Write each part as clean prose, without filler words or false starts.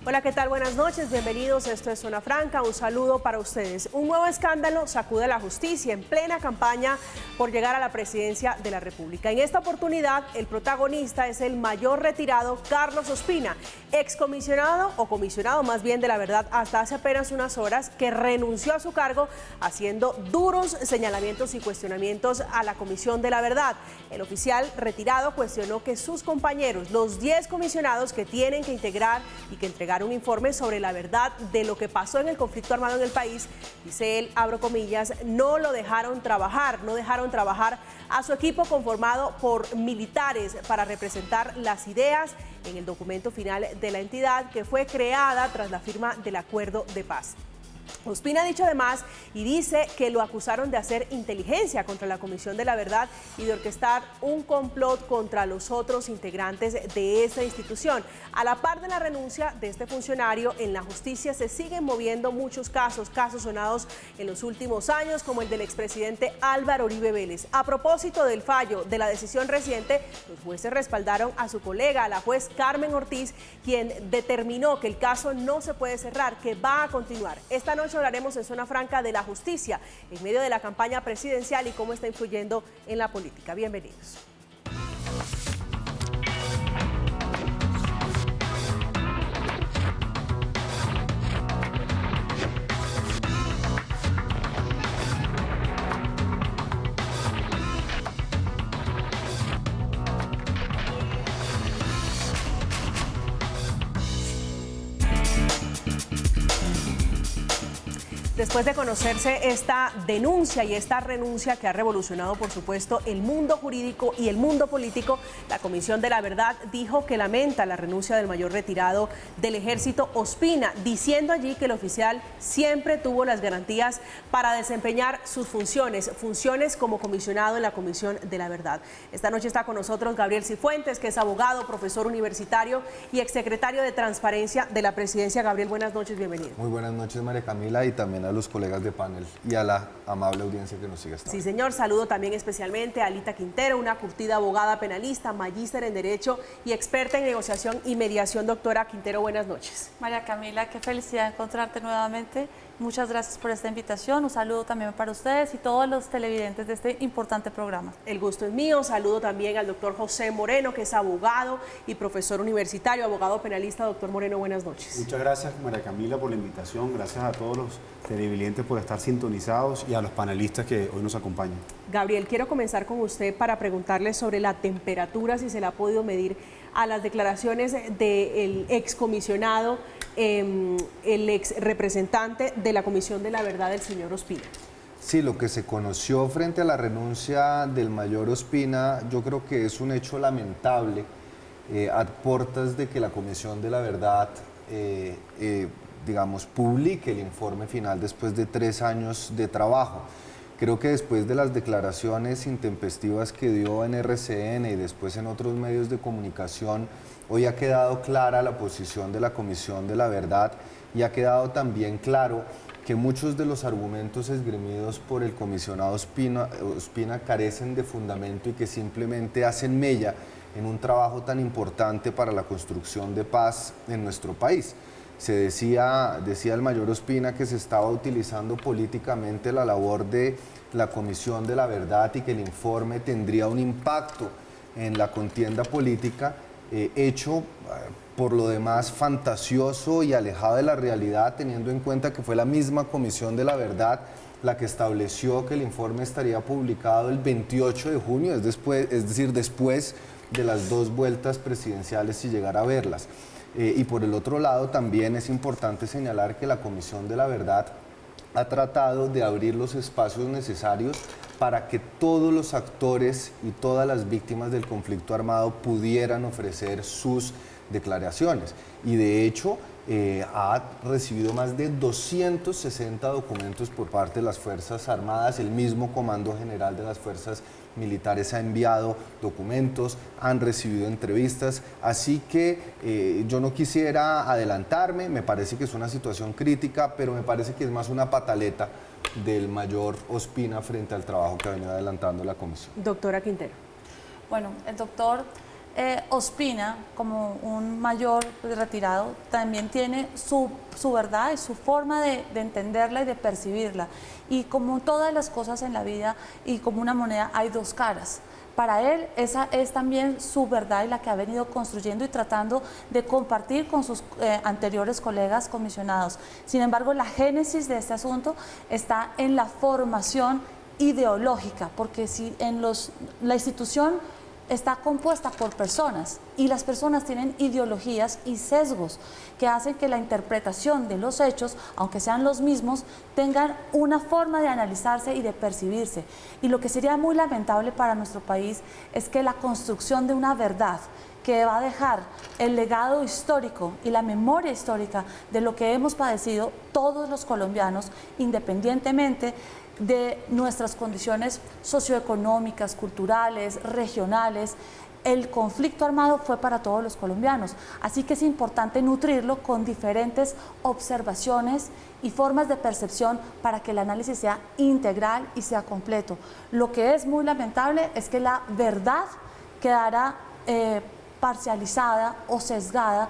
Hola, ¿qué tal? Buenas noches, bienvenidos. Esto es Zona Franca, un saludo para ustedes. Un nuevo escándalo sacude a la justicia en plena campaña por llegar a la presidencia de la República. En esta oportunidad, el protagonista es el mayor retirado Carlos Ospina, excomisionado o comisionado más bien de la verdad hasta hace apenas unas horas, que renunció a su cargo haciendo duros señalamientos y cuestionamientos a la Comisión de la Verdad. El oficial retirado cuestionó que sus compañeros, los 10 comisionados que tienen que integrar y que entregar un informe sobre la verdad de lo que pasó en el conflicto armado en el país, dice él, abro comillas, no dejaron trabajar a su equipo conformado por militares para representar las ideas en el documento final de la entidad que fue creada tras la firma del acuerdo de paz. Ospina ha dicho además y dice que lo acusaron de hacer inteligencia contra la Comisión de la Verdad y de orquestar un complot contra los otros integrantes de esta institución. A la par de la renuncia de este funcionario, en la justicia se siguen moviendo muchos casos sonados en los últimos años, como el del expresidente Álvaro Uribe Vélez. A propósito del fallo de la decisión reciente, los jueces respaldaron a su colega, a la juez Carmen Ortiz, quien determinó que el caso no se puede cerrar, que va a continuar. Esta noche hablaremos en Zona Franca de la justicia en medio de la campaña presidencial y cómo está influyendo en la política. Bienvenidos. Después de conocerse esta denuncia y esta renuncia que ha revolucionado, por supuesto, el mundo jurídico y el mundo político, la Comisión de la Verdad dijo que lamenta la renuncia del mayor retirado del Ejército, Ospina, diciendo allí que el oficial siempre tuvo las garantías para desempeñar sus funciones como comisionado en la Comisión de la Verdad. Esta noche está con nosotros Gabriel Cifuentes, que es abogado, profesor universitario y exsecretario de Transparencia de la Presidencia. Gabriel, buenas noches, bienvenido. Muy buenas noches, María Camila, y también a los colegas de panel y a la amable audiencia que nos sigue hasta ahora. Sí, señor. Saludo también especialmente a Alita Quintero, una curtida abogada penalista, magíster en Derecho y experta en negociación y mediación. Doctora Quintero, buenas noches. María Camila, qué felicidad encontrarte nuevamente. Muchas gracias por esta invitación. Un saludo también para ustedes y todos los televidentes de este importante programa. El gusto es mío. Saludo también al doctor José Moreno, que es abogado y profesor universitario, abogado penalista. Doctor Moreno, buenas noches. Muchas gracias, María Camila, por la invitación. Gracias a todos los televidentes por estar sintonizados y a los panelistas que hoy nos acompañan. Gabriel, quiero comenzar con usted para preguntarle sobre la temperatura, si se la ha podido medir a las declaraciones del excomisionado, el ex representante de la Comisión de la Verdad, el señor Ospina. Sí, lo que se conoció frente a la renuncia del mayor Ospina, yo creo que es un hecho lamentable, a puertas de que la Comisión de la Verdad, digamos, publique el informe final después de 3 años de trabajo. Creo que después de las declaraciones intempestivas que dio en RCN y después en otros medios de comunicación, hoy ha quedado clara la posición de la Comisión de la Verdad y ha quedado también claro que muchos de los argumentos esgrimidos por el comisionado Ospina carecen de fundamento y que simplemente hacen mella en un trabajo tan importante para la construcción de paz en nuestro país. Decía el mayor Ospina que se estaba utilizando políticamente la labor de la Comisión de la Verdad y que el informe tendría un impacto en la contienda política, hecho por lo demás fantasioso y alejado de la realidad, teniendo en cuenta que fue la misma Comisión de la Verdad la que estableció que el informe estaría publicado el 28 de junio, es decir, después de las 2 vueltas presidenciales, si llegara a verlas. Y por el otro lado, también es importante señalar que la Comisión de la Verdad ha tratado de abrir los espacios necesarios para que todos los actores y todas las víctimas del conflicto armado pudieran ofrecer sus declaraciones. Y de hecho, ha recibido más de 260 documentos por parte de las Fuerzas Armadas. El mismo Comando General de las Fuerzas Militares ha enviado documentos, han recibido entrevistas, así que yo no quisiera adelantarme, me parece que es una situación crítica, pero me parece que es más una pataleta del mayor Ospina frente al trabajo que ha venido adelantando la Comisión. Doctora Quintero. Bueno, el doctor Ospina, como un mayor retirado, también tiene su verdad y su forma de entenderla y de percibirla. Y como todas las cosas en la vida y como una moneda hay dos caras. Para él esa es también su verdad y la que ha venido construyendo y tratando de compartir con sus anteriores colegas comisionados. Sin embargo, la génesis de este asunto está en la formación ideológica, porque si la institución está compuesta por personas y las personas tienen ideologías y sesgos que hacen que la interpretación de los hechos, aunque sean los mismos, tengan una forma de analizarse y de percibirse. Y lo que sería muy lamentable para nuestro país es que la construcción de una verdad que va a dejar el legado histórico y la memoria histórica de lo que hemos padecido todos los colombianos, independientemente de nuestras condiciones socioeconómicas, culturales, regionales. El conflicto armado fue para todos los colombianos, así que es importante nutrirlo con diferentes observaciones y formas de percepción para que el análisis sea integral y sea completo. Lo que es muy lamentable es que la verdad quedará parcializada o sesgada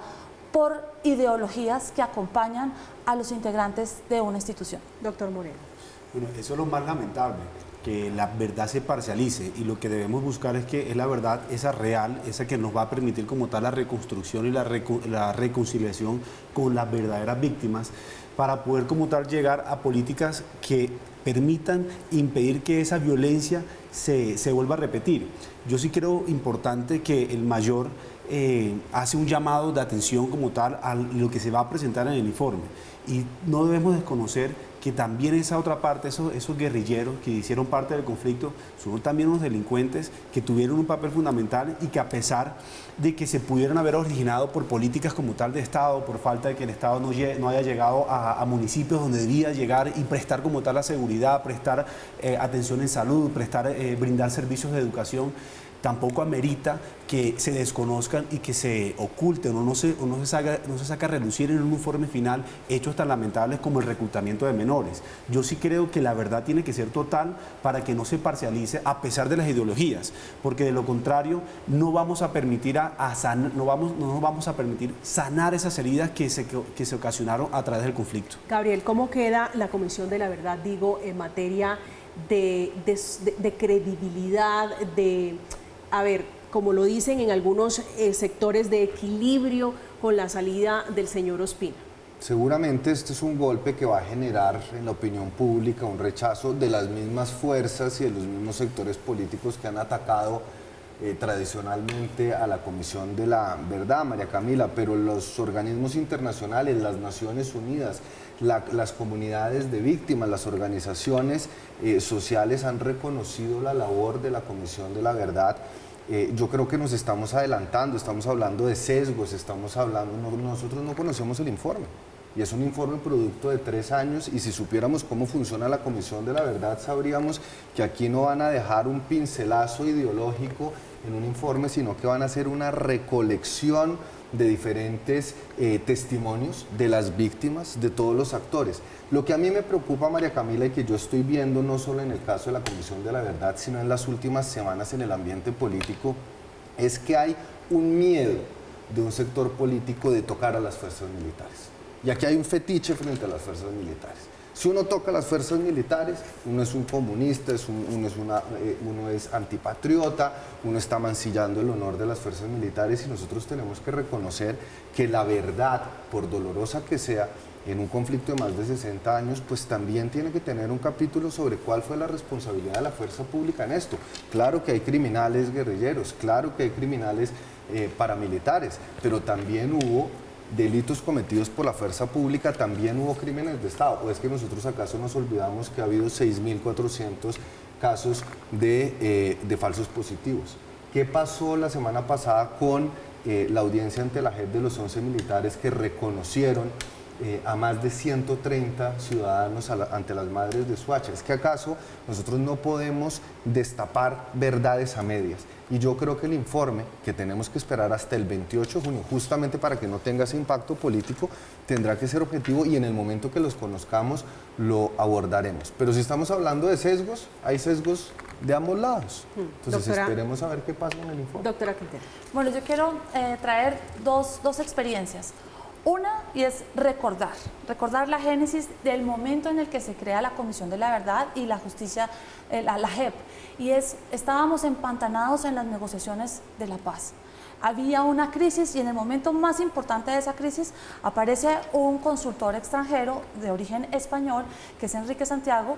por ideologías que acompañan a los integrantes de una institución. Doctor Moreno. Bueno, eso es lo más lamentable, que la verdad se parcialice, y lo que debemos buscar es que es la verdad, esa real, esa que nos va a permitir como tal la reconstrucción y la reconciliación con las verdaderas víctimas, para poder como tal llegar a políticas que permitan impedir que esa violencia se vuelva a repetir. Yo sí creo importante que el mayor hace un llamado de atención como tal a lo que se va a presentar en el informe, y no debemos desconocer que también esa otra parte, esos guerrilleros que hicieron parte del conflicto, son también unos delincuentes que tuvieron un papel fundamental, y que a pesar de que se pudieran haber originado por políticas como tal de Estado, por falta de que el Estado no haya llegado a municipios donde debía llegar y prestar como tal la seguridad, prestar atención en salud, brindar servicios de educación, tampoco amerita que se desconozcan y que se oculten o no se saca a relucir en un informe final hechos tan lamentables como el reclutamiento de menores. Yo sí creo que la verdad tiene que ser total para que no se parcialice a pesar de las ideologías, porque de lo contrario no vamos a permitir no vamos a permitir sanar esas heridas que se ocasionaron a través del conflicto. Gabriel, ¿cómo queda la Comisión de la Verdad, digo, en materia de credibilidad, como lo dicen en algunos sectores, de equilibrio con la salida del señor Ospina? Seguramente este es un golpe que va a generar en la opinión pública un rechazo de las mismas fuerzas y de los mismos sectores políticos que han atacado tradicionalmente a la Comisión de la Verdad, María Camila, pero los organismos internacionales, las Naciones Unidas, las comunidades de víctimas, las organizaciones sociales han reconocido la labor de la Comisión de la Verdad. Yo creo que nos estamos adelantando, estamos hablando de sesgos, nosotros no conocemos el informe, y es un informe producto de 3 años, y si supiéramos cómo funciona la Comisión de la Verdad, sabríamos que aquí no van a dejar un pincelazo ideológico en un informe, sino que van a hacer una recolección de diferentes testimonios de las víctimas, de todos los actores. Lo que a mí me preocupa, María Camila, y que yo estoy viendo no solo en el caso de la Comisión de la Verdad, sino en las últimas semanas en el ambiente político, es que hay un miedo de un sector político de tocar a las fuerzas militares. Y aquí hay un fetiche frente a las fuerzas militares. Si uno toca a las fuerzas militares, uno es un comunista, uno es antipatriota, uno está mancillando el honor de las fuerzas militares, y nosotros tenemos que reconocer que la verdad, por dolorosa que sea, en un conflicto de más de 60 años, pues también tiene que tener un capítulo sobre cuál fue la responsabilidad de la fuerza pública en esto. Claro que hay criminales guerrilleros, claro que hay criminales paramilitares, pero también hubo delitos cometidos por la fuerza pública, también hubo crímenes de Estado. ¿O es que nosotros acaso nos olvidamos que ha habido 6.400 casos de falsos positivos? ¿Qué pasó la semana pasada con la audiencia ante la JEP de los 11 militares que reconocieron a más de 130 ciudadanos ante las madres de Soacha. ¿Es que acaso nosotros no podemos destapar verdades a medias? Y yo creo que el informe, que tenemos que esperar hasta el 28 de junio, justamente para que no tenga ese impacto político, tendrá que ser objetivo y en el momento que los conozcamos lo abordaremos. Pero si estamos hablando de sesgos, hay sesgos de ambos lados. Entonces esperemos a ver qué pasa en el informe. Doctora Quintero. Bueno, yo quiero traer dos experiencias. Una, y es recordar la génesis del momento en el que se crea la Comisión de la Verdad y la Justicia, la JEP, y estábamos empantanados en las negociaciones de la paz. Había una crisis y en el momento más importante de esa crisis aparece un consultor extranjero de origen español, que es Enrique Santiago,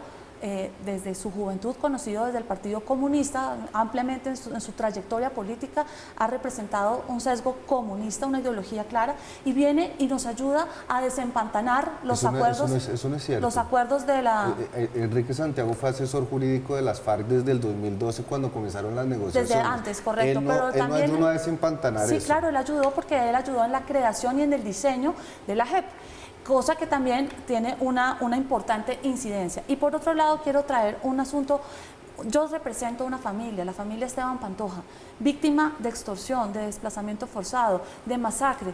desde su juventud conocido desde el Partido Comunista, ampliamente en su trayectoria política ha representado un sesgo comunista, una ideología clara, y viene y nos ayuda a desempantanar los acuerdos. Eso no es cierto. Los acuerdos de la... Enrique Santiago fue asesor jurídico de las FARC desde el 2012 cuando comenzaron las negociaciones. Desde antes, correcto. Él no ayudó a desempantanar eso. Sí, claro, él ayudó porque él ayudó en la creación y en el diseño de la JEP. Cosa que también tiene una importante incidencia. Y por otro lado quiero traer un asunto, yo represento una familia, la familia Esteban Pantoja, víctima de extorsión, de desplazamiento forzado, de masacre,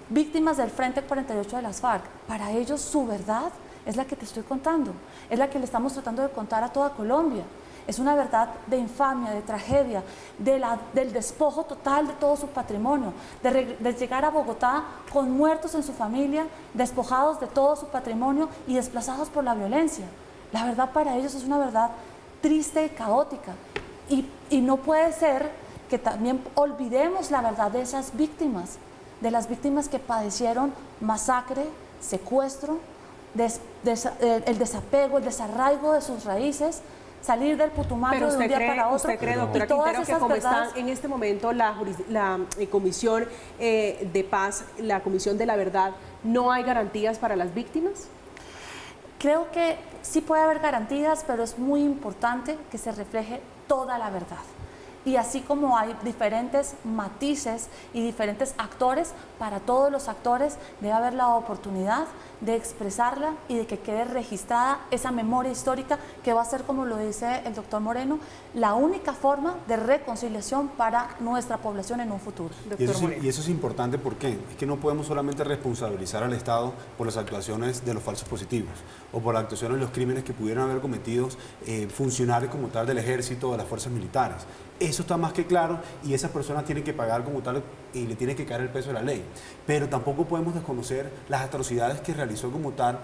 víctimas del Frente 48 de las FARC. Para ellos su verdad es la que te estoy contando, es la que le estamos tratando de contar a toda Colombia. Es una verdad de infamia, de tragedia, del despojo total de todo su patrimonio, de llegar a Bogotá con muertos en su familia, despojados de todo su patrimonio y desplazados por la violencia. La verdad para ellos es una verdad triste y caótica. Y no puede ser que también olvidemos la verdad de esas víctimas, de las víctimas que padecieron masacre, secuestro, el desapego, el desarraigo de sus raíces, salir del Putumayo de un día para otro. ¿Usted cree, doctora Quintero, que como está en este momento la Comisión de Paz, la Comisión de la Verdad, no hay garantías para las víctimas? Creo que sí puede haber garantías, pero es muy importante que se refleje toda la verdad. Y así como hay diferentes matices y diferentes actores, para todos los actores debe haber la oportunidad de expresarla y de que quede registrada esa memoria histórica que va a ser, como lo dice el doctor Moreno, la única forma de reconciliación para nuestra población en un futuro. Y eso es importante, ¿por qué? Es que no podemos solamente responsabilizar al Estado por las actuaciones de los falsos positivos o por las actuaciones de los crímenes que pudieran haber cometido funcionarios como tal del ejército o de las fuerzas militares. Eso está más que claro y esas personas tienen que pagar como tal y le tiene que caer el peso de la ley. Pero tampoco podemos desconocer las atrocidades que realizó como tal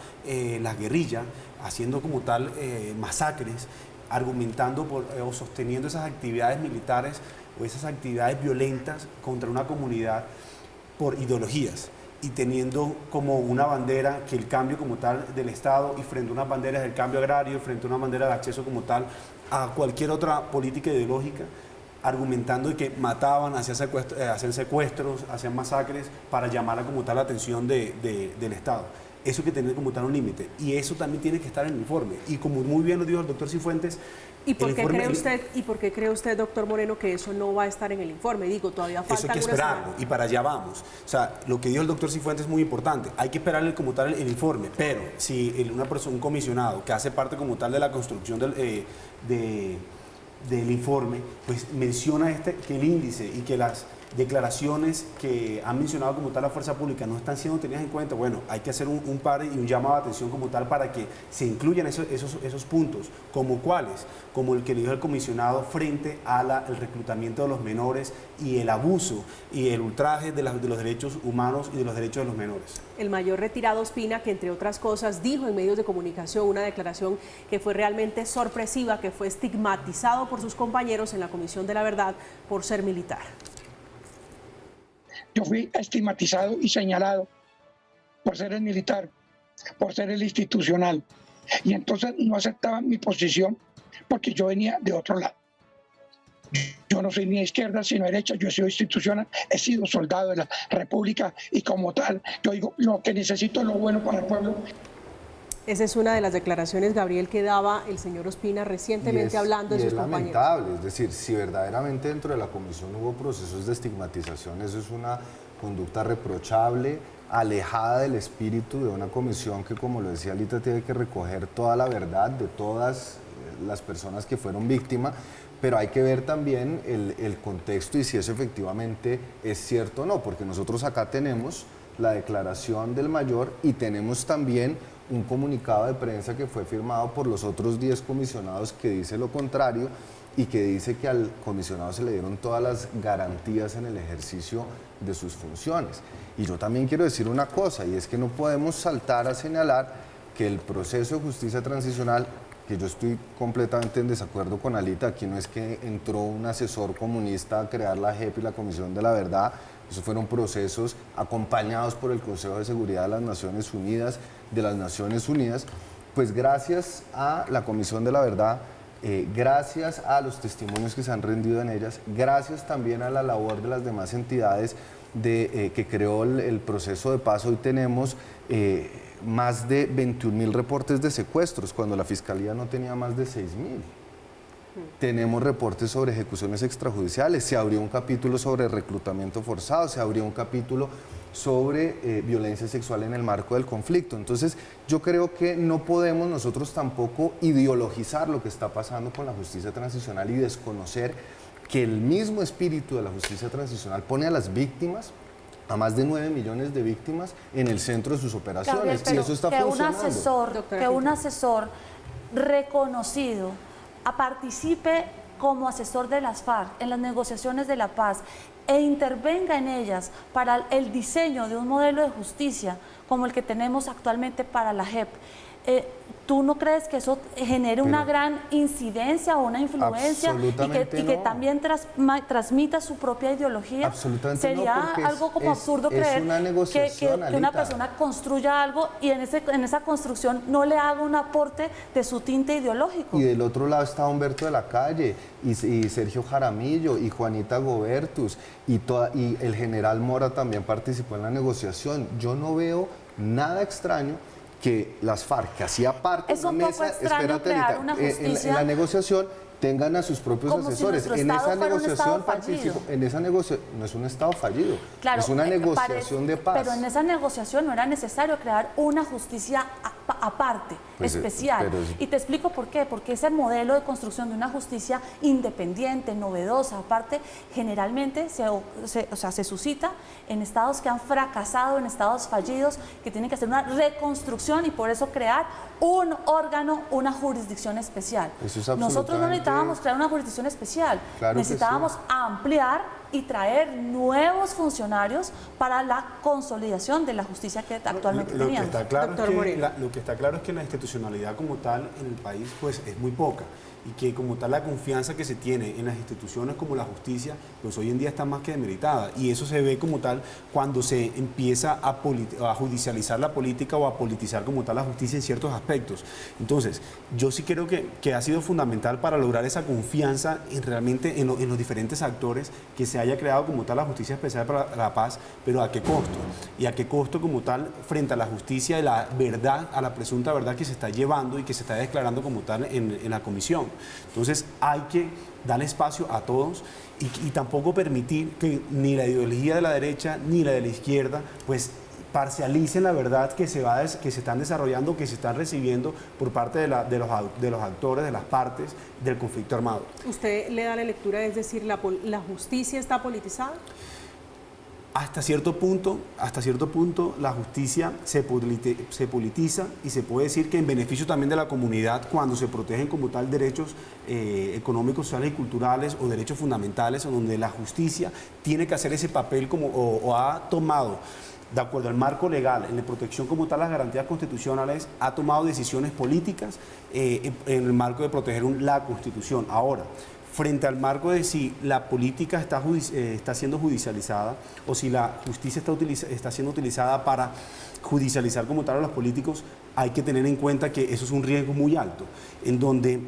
la guerrilla, haciendo como tal masacres, argumentando o sosteniendo esas actividades militares o esas actividades violentas contra una comunidad por ideologías y teniendo como una bandera que el cambio como tal del Estado y frente a unas banderas del cambio agrario, frente a una bandera de acceso como tal a cualquier otra política ideológica, argumentando que mataban, hacían secuestros, hacían masacres para llamar a como tal la atención del Estado. Eso hay que tener como tal un límite y eso también tiene que estar en el informe. Y como muy bien lo dijo el doctor Cifuentes, ¿Y por qué cree usted, doctor Moreno, que eso no va a estar en el informe? Digo, todavía falta. Eso hay que esperarlo y para allá vamos. O sea, lo que dijo el doctor Cifuentes es muy importante. Hay que esperarle como tal el informe, pero si un comisionado que hace parte como tal de la construcción del informe, pues menciona que el índice y que las declaraciones que han mencionado como tal la fuerza pública no están siendo tenidas en cuenta, bueno, hay que hacer un par y un llamado de atención como tal para que se incluyan esos puntos, como cuáles, como el que le dijo el comisionado frente al reclutamiento de los menores y el abuso y el ultraje de los derechos humanos y de los derechos de los menores. El mayor retirado Ospina, que entre otras cosas dijo en medios de comunicación una declaración que fue realmente sorpresiva, que fue estigmatizado por sus compañeros en la Comisión de la Verdad por ser militar. Yo fui estigmatizado y señalado por ser el militar, por ser el institucional. Y entonces no aceptaban mi posición porque yo venía de otro lado. Yo no soy ni de izquierda sino de derecha, yo he sido institucional, he sido soldado de la República y como tal, yo digo, lo que necesito es lo bueno para el pueblo. Esa es una de las declaraciones, Gabriel, que daba el señor Ospina recientemente hablando de sus compañeros. Es lamentable, es decir, si verdaderamente dentro de la comisión hubo procesos de estigmatización, eso es una conducta reprochable, alejada del espíritu de una comisión que, como lo decía Alita, tiene que recoger toda la verdad de todas las personas que fueron víctimas, pero hay que ver también el contexto y si eso efectivamente es cierto o no, porque nosotros acá tenemos la declaración del mayor y tenemos también un comunicado de prensa que fue firmado por los otros 10 comisionados que dice lo contrario y que dice que al comisionado se le dieron todas las garantías en el ejercicio de sus funciones. Y yo también quiero decir una cosa, y es que no podemos saltar a señalar que el proceso de justicia transicional, que yo estoy completamente en desacuerdo con Alita, aquí no es que entró un asesor comunista a crear la JEP y la Comisión de la Verdad, esos fueron procesos acompañados por el Consejo de Seguridad de las Naciones Unidas, pues gracias a la Comisión de la Verdad, gracias a los testimonios que se han rendido en ellas, gracias también a la labor de las demás entidades que creó el proceso de paz, hoy tenemos más de 21.000 reportes de secuestros, cuando la Fiscalía no tenía más de 6.000. Tenemos reportes sobre ejecuciones extrajudiciales, se abrió un capítulo sobre reclutamiento forzado, se abrió un capítulo sobre violencia sexual en el marco del conflicto. Entonces, yo creo que no podemos nosotros tampoco ideologizar lo que está pasando con la justicia transicional y desconocer que el mismo espíritu de la justicia transicional pone a las víctimas, a más de 9 millones de víctimas, en el centro de sus operaciones. Gabriel, y eso está que funcionando. un asesor reconocido participe como asesor de las FARC en las negociaciones de la paz e intervenga en ellas para el diseño de un modelo de justicia como el que tenemos actualmente para la JEP. ¿Tú no crees que eso genere una gran incidencia o una influencia y que también transmita su propia ideología? Absolutamente Sería no, algo como absurdo creer que una persona construya algo y en esa construcción no le haga un aporte de su tinte ideológico. Y del otro lado está Humberto de la Calle, y Sergio Jaramillo, y Juanita Gobertus, y el general Mora también participó en la negociación. Yo no veo nada extraño que las FARC, que hacía parte de una mesa, espérate, en la negociación tengan a sus propios asesores. En esa negociación participó, no es un Estado fallido, claro, es una negociación de paz. Pero en esa negociación no era necesario crear una justicia aparte, especial. Y te explico por qué. Porque ese modelo de construcción de una justicia independiente, novedosa, aparte, generalmente se suscita en estados que han fracasado, en estados fallidos, que tienen que hacer una reconstrucción y por eso crear un órgano, una jurisdicción especial. Nosotros no necesitábamos crear una jurisdicción especial, necesitábamos ampliar y traer nuevos funcionarios para la consolidación de la justicia que actualmente teníamos. Lo que está claro es que la institucionalidad como tal en el país pues es muy poca y que como tal la confianza que se tiene en las instituciones como la justicia pues hoy en día está más que demeritada y eso se ve como tal cuando se empieza a judicializar la política o a politizar como tal la justicia en ciertos aspectos. Entonces yo sí creo que ha sido fundamental para lograr esa confianza realmente en los diferentes actores que se haya creado como tal la Justicia Especial para la Paz, pero ¿a qué costo? Y a qué costo como tal frente a la justicia y la verdad, a la presunta verdad que se está llevando y que se está declarando como tal en la comisión. Entonces hay que darle espacio a todos y tampoco permitir que ni la ideología de la derecha ni la de la izquierda pues parcialicen la verdad que se están desarrollando, que se están recibiendo por parte de los actores, de las partes del conflicto armado. ¿Usted le da la lectura, es decir, la justicia está politizada? Hasta cierto punto la justicia se politiza y se puede decir que en beneficio también de la comunidad cuando se protegen como tal derechos económicos, sociales y culturales o derechos fundamentales, en donde la justicia tiene que hacer ese papel o ha tomado, de acuerdo al marco legal, en la protección como tal las garantías constitucionales, ha tomado decisiones políticas en el marco de proteger la Constitución. Ahora, frente al marco de si la política está siendo judicializada o si la justicia está siendo utilizada para judicializar como tal a los políticos, hay que tener en cuenta que eso es un riesgo muy alto, en donde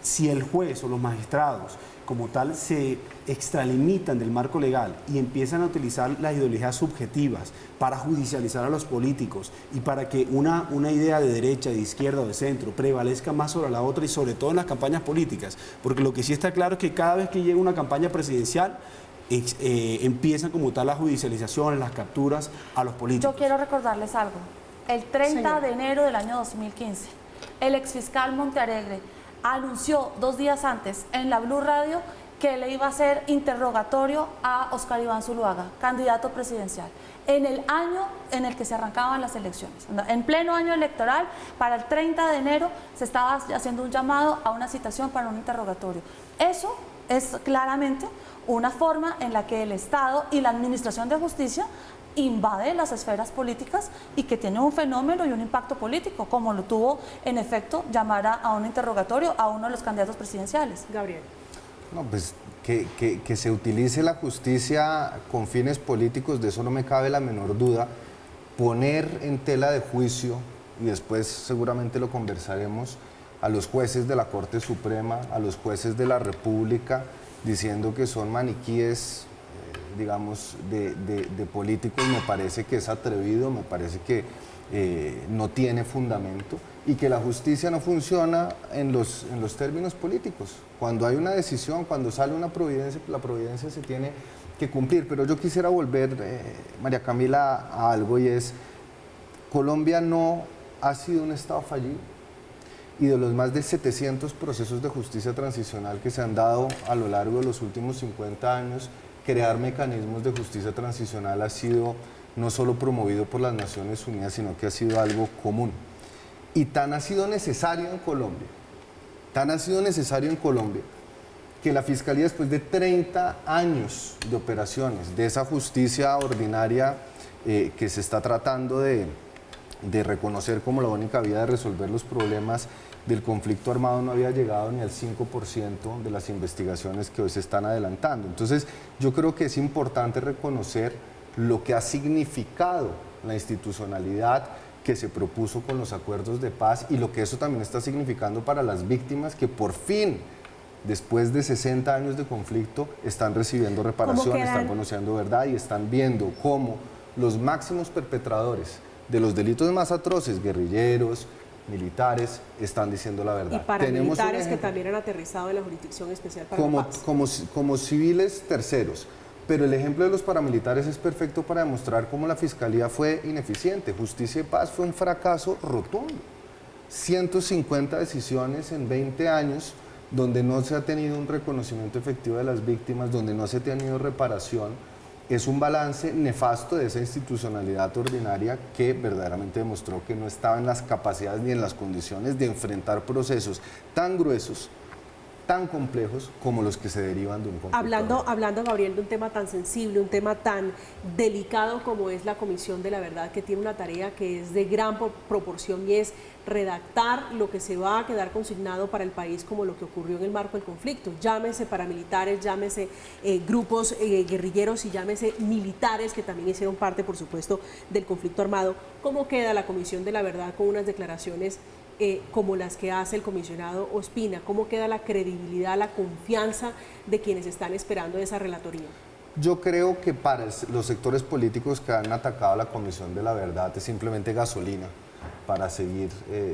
si el juez o los magistrados como tal se extralimitan del marco legal y empiezan a utilizar las ideologías subjetivas para judicializar a los políticos y para que una idea de derecha, de izquierda o de centro prevalezca más sobre la otra y sobre todo en las campañas políticas, porque lo que sí está claro es que cada vez que llega una campaña presidencial empiezan como tal las judicializaciones, las capturas a los políticos. Yo quiero recordarles algo. El 30 de enero del año 2015, el exfiscal Montealegre anunció 2 días antes en la Blue Radio que le iba a hacer interrogatorio a Óscar Iván Zuluaga, candidato presidencial, en el año en el que se arrancaban las elecciones. En pleno año electoral, para el 30 de enero, se estaba haciendo un llamado a una citación para un interrogatorio. Eso es claramente una forma en la que el Estado y la Administración de Justicia invade las esferas políticas y que tiene un fenómeno y un impacto político, como lo tuvo, en efecto, llamar a un interrogatorio a uno de los candidatos presidenciales. Gabriel. No, pues que se utilice la justicia con fines políticos, de eso no me cabe la menor duda. Poner en tela de juicio, y después seguramente lo conversaremos, a los jueces de la Corte Suprema, a los jueces de la República, diciendo que son maniquíes, digamos, de políticos, me parece que es atrevido, me parece que no tiene fundamento, y que la justicia no funciona en los términos políticos. Cuando hay una decisión, cuando sale una providencia, la providencia se tiene que cumplir. Pero yo quisiera volver, María Camila, a algo, y es: Colombia no ha sido un Estado fallido, y de los más de 700 procesos de justicia transicional que se han dado a lo largo de los últimos 50 años, crear mecanismos de justicia transicional ha sido no solo promovido por las Naciones Unidas, sino que ha sido algo común. Y tan ha sido necesario en Colombia, que la Fiscalía, después de 30 años de operaciones de esa justicia ordinaria que se está tratando de reconocer como la única vía de resolver los problemas del conflicto armado, no había llegado ni al 5% de las investigaciones que hoy se están adelantando. Entonces, yo creo que es importante reconocer lo que ha significado la institucionalidad que se propuso con los acuerdos de paz, y lo que eso también está significando para las víctimas, que por fin, después de 60 años de conflicto, están recibiendo reparación, están conociendo verdad y están viendo cómo los máximos perpetradores de los delitos más atroces, guerrilleros, militares, están diciendo la verdad. Y paramilitares que también han aterrizado en la Jurisdicción Especial para la Paz. Como civiles terceros. Pero el ejemplo de los paramilitares es perfecto para demostrar cómo la Fiscalía fue ineficiente. Justicia y Paz fue un fracaso rotundo. 150 decisiones en 20 años donde no se ha tenido un reconocimiento efectivo de las víctimas, donde no se ha tenido reparación. Es un balance nefasto de esa institucionalidad ordinaria que verdaderamente demostró que no estaba en las capacidades ni en las condiciones de enfrentar procesos tan gruesos, tan complejos como los que se derivan de un conflicto. Hablando, Gabriel, de un tema tan sensible, un tema tan delicado como es la Comisión de la Verdad, que tiene una tarea que es de gran proporción, y es redactar lo que se va a quedar consignado para el país como lo que ocurrió en el marco del conflicto. Llámese paramilitares, llámese grupos guerrilleros y llámese militares que también hicieron parte, por supuesto, del conflicto armado. ¿Cómo queda la Comisión de la Verdad con unas declaraciones como las que hace el comisionado Ospina? ¿Cómo queda la credibilidad, la confianza de quienes están esperando esa relatoría? Yo creo que para los sectores políticos que han atacado a la Comisión de la Verdad es simplemente gasolina para seguir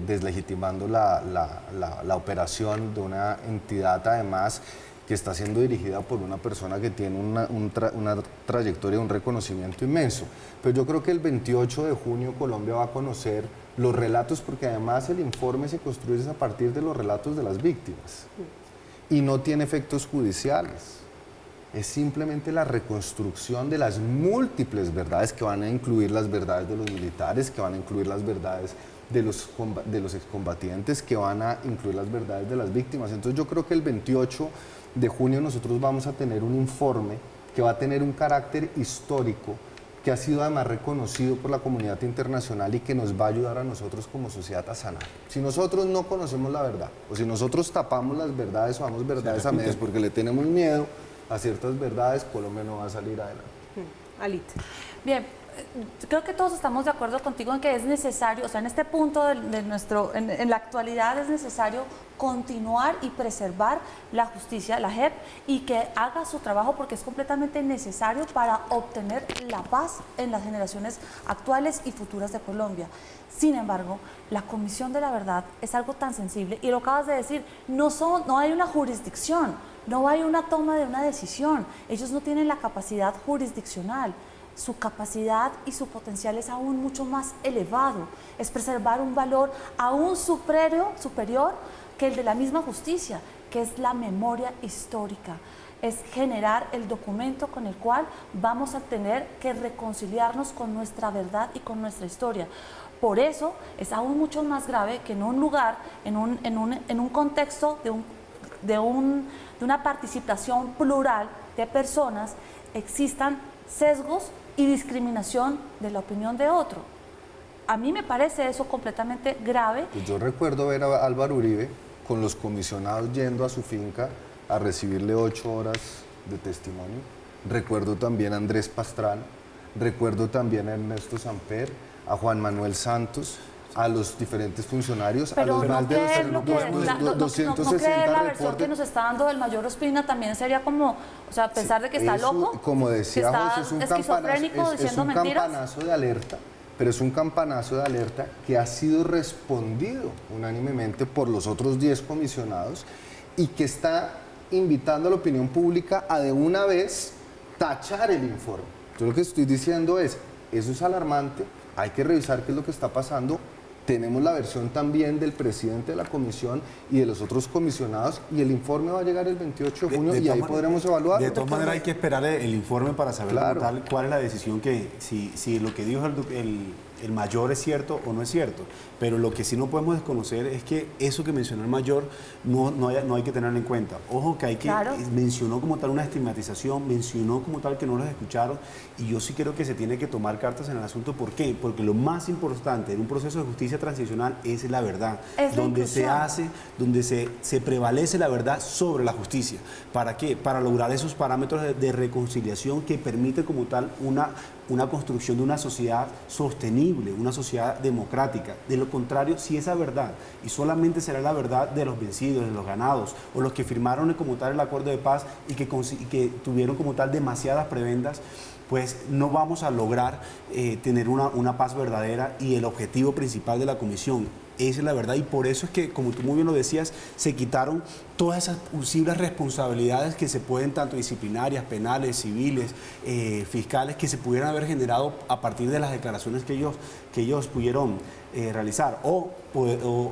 deslegitimando la operación de una entidad, además, que está siendo dirigida por una persona que tiene una trayectoria, un reconocimiento inmenso. Pero yo creo que el 28 de junio Colombia va a conocer los relatos, porque además el informe se construye a partir de los relatos de las víctimas y no tiene efectos judiciales. Es simplemente la reconstrucción de las múltiples verdades, que van a incluir las verdades de los militares, que van a incluir las verdades de los excombatientes, que van a incluir las verdades de las víctimas. Entonces yo creo que el 28 de junio nosotros vamos a tener un informe que va a tener un carácter histórico, que ha sido además reconocido por la comunidad internacional y que nos va a ayudar a nosotros como sociedad a sanar. Si nosotros no conocemos la verdad, o si nosotros tapamos las verdades o damos verdades a medias porque le tenemos miedo a ciertas verdades, Colombia no va a salir adelante. Alita. Bien, creo que todos estamos de acuerdo contigo en que es necesario, o sea, en este punto en la actualidad es necesario continuar y preservar la justicia, la JEP, y que haga su trabajo, porque es completamente necesario para obtener la paz en las generaciones actuales y futuras de Colombia. Sin embargo, la Comisión de la Verdad es algo tan sensible, y lo acabas de decir, no hay una jurisdicción. no hay una toma de una decisión, ellos no tienen la capacidad jurisdiccional. Su capacidad y su potencial es aún mucho más elevado, es preservar un valor aún superior que el de la misma justicia, que es la memoria histórica, es generar el documento con el cual vamos a tener que reconciliarnos con nuestra verdad y con nuestra historia. Por eso es aún mucho más grave que en un lugar, en un contexto de una participación plural de personas, existan sesgos y discriminación de la opinión de otro. A mí me parece eso completamente grave. Pues yo recuerdo ver a Álvaro Uribe con los comisionados yendo a su finca a recibirle 8 horas de testimonio. Recuerdo también a Andrés Pastrana, recuerdo también a Ernesto Samper, a Juan Manuel Santos, a los diferentes funcionarios, pero a los más de los 260 no creer la versión reportes. que nos está dando el mayor Ospina también sería como, o sea, pensar de que está Eso, loco, como decía que está José, es un esquizofrénico diciendo mentiras. campanazo de alerta, pero es un campanazo de alerta que ha sido respondido unánimemente por los otros 10 comisionados y que está invitando a la opinión pública a de una vez tachar el informe. Yo lo que estoy diciendo es, eso es alarmante, hay que revisar qué es lo que está pasando. Tenemos la versión también del presidente de la comisión y de los otros comisionados y el informe va a llegar el 28 de junio y ahí podremos evaluar. De todas maneras hay que esperar el informe para saber Claro. como tal cuál es la decisión que, si lo que dijo el mayor es cierto o no es cierto. Pero lo que sí no podemos desconocer es que eso que mencionó el mayor no hay que tenerlo en cuenta. Ojo que hay que, Claro. mencionó como tal una estigmatización, mencionó como tal que no los escucharon y yo sí creo que se tiene que tomar cartas en el asunto. ¿Por qué? Porque lo más importante en un proceso de justicia transicional es la verdad, Es la donde se inclusión. hace, donde se prevalece la verdad sobre la justicia. ¿Para qué? Para lograr esos parámetros de reconciliación que permiten como tal una construcción de una sociedad sostenible, una sociedad democrática. De lo contrario, si esa verdad, y solamente será la verdad de los vencidos, de los ganados, o los que firmaron como tal el acuerdo de paz y que tuvieron como tal demasiadas prebendas, pues no vamos a lograr tener una paz verdadera y el objetivo principal de la comisión. Esa es la verdad y por eso es que, como tú muy bien lo decías, se quitaron todas esas posibles responsabilidades que se pueden, tanto disciplinarias, penales, civiles, fiscales, que se pudieran haber generado a partir de las declaraciones que ellos pudieron realizar. O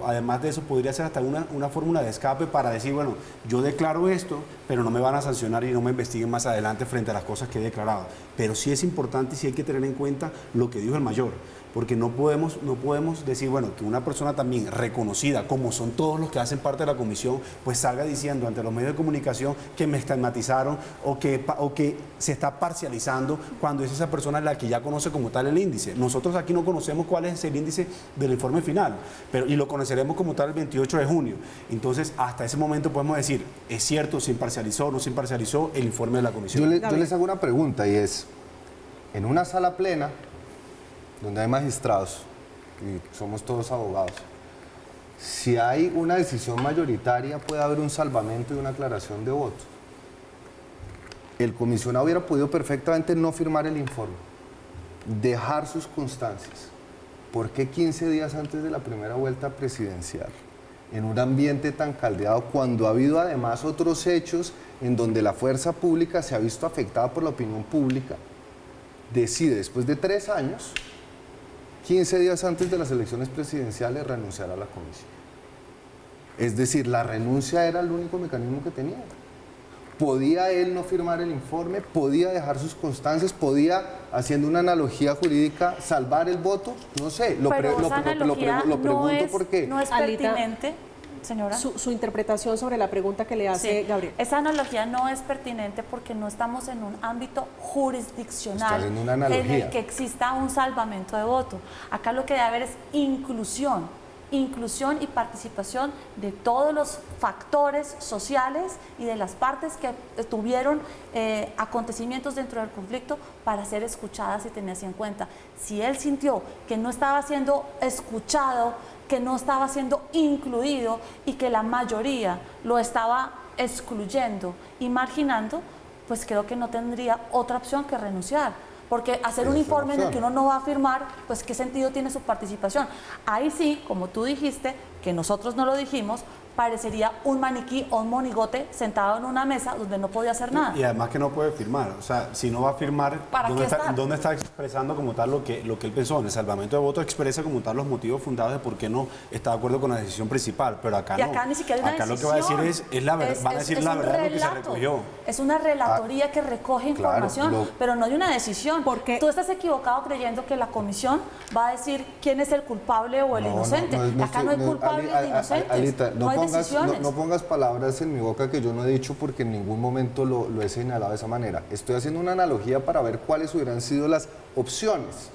además de eso, podría ser hasta una fórmula de escape para decir, bueno, yo declaro esto, pero no me van a sancionar y no me investiguen más adelante frente a las cosas que he declarado. Pero sí es importante y sí hay que tener en cuenta lo que dijo el mayor. Porque no podemos decir, bueno, que una persona también reconocida, como son todos los que hacen parte de la comisión, pues salga diciendo ante los medios de comunicación que me estigmatizaron o que se está parcializando cuando es esa persona la que ya conoce como tal el índice. Nosotros aquí no conocemos cuál es el índice del informe final, y lo conoceremos como tal el 28 de junio. Entonces, hasta ese momento podemos decir, es cierto, se imparcializó o no se imparcializó el informe de la comisión. Yo les hago una pregunta y es, en una sala plena, donde hay magistrados y somos todos abogados, si hay una decisión mayoritaria puede haber un salvamento y una aclaración de voto. El comisionado hubiera podido perfectamente no firmar el informe, dejar sus constancias. ¿Por qué 15 días antes de la primera vuelta presidencial, en un ambiente tan caldeado, cuando ha habido además otros hechos en donde la fuerza pública se ha visto afectada por la opinión pública, decide después de 3 años, 15 días antes de las elecciones presidenciales, renunciar a la comisión? Es decir, la renuncia era el único mecanismo que tenía. ¿Podía él no firmar el informe? ¿Podía dejar sus constancias? ¿Podía, haciendo una analogía jurídica, salvar el voto? No sé, lo pregunto porque... no es Alita, pertinente, señora. Su interpretación sobre la pregunta que le hace Sí, Gabriel. esa analogía no es pertinente porque no estamos en un ámbito jurisdiccional Está en una analogía. el que exista un salvamento de voto. Acá lo que debe haber es inclusión y participación de todos los factores sociales y de las partes que tuvieron acontecimientos dentro del conflicto para ser escuchadas y tenerse en cuenta. Si él sintió que no estaba siendo escuchado, que no estaba siendo incluido y que la mayoría lo estaba excluyendo y marginando, pues creo que no tendría otra opción que renunciar. Porque hacer un informe en el que uno no va a firmar, pues ¿qué sentido tiene su participación? Ahí sí, como tú dijiste, que nosotros no lo dijimos, parecería un maniquí o un monigote sentado en una mesa donde no podía hacer nada. Y además que no puede firmar, o sea, si no va a firmar, ¿Para qué está? ¿dónde está expresando como tal lo que él pensó? En el salvamento de voto expresa como tal los motivos fundados de por qué no está de acuerdo con la decisión principal, pero acá Y no. acá ni siquiera hay una acá decisión. Lo que va a decir es la verdad, van a decir la verdad de lo que se recogió. Es una relatoría que recoge información, pero no hay una decisión. Porque tú estás equivocado creyendo que la comisión va a decir quién es el culpable o el inocente. Acá no hay culpables ni inocentes. Alita, no hay decisiones. no pongas palabras en mi boca que yo no he dicho porque en ningún momento lo he señalado de esa manera. Estoy haciendo una analogía para ver cuáles hubieran sido las opciones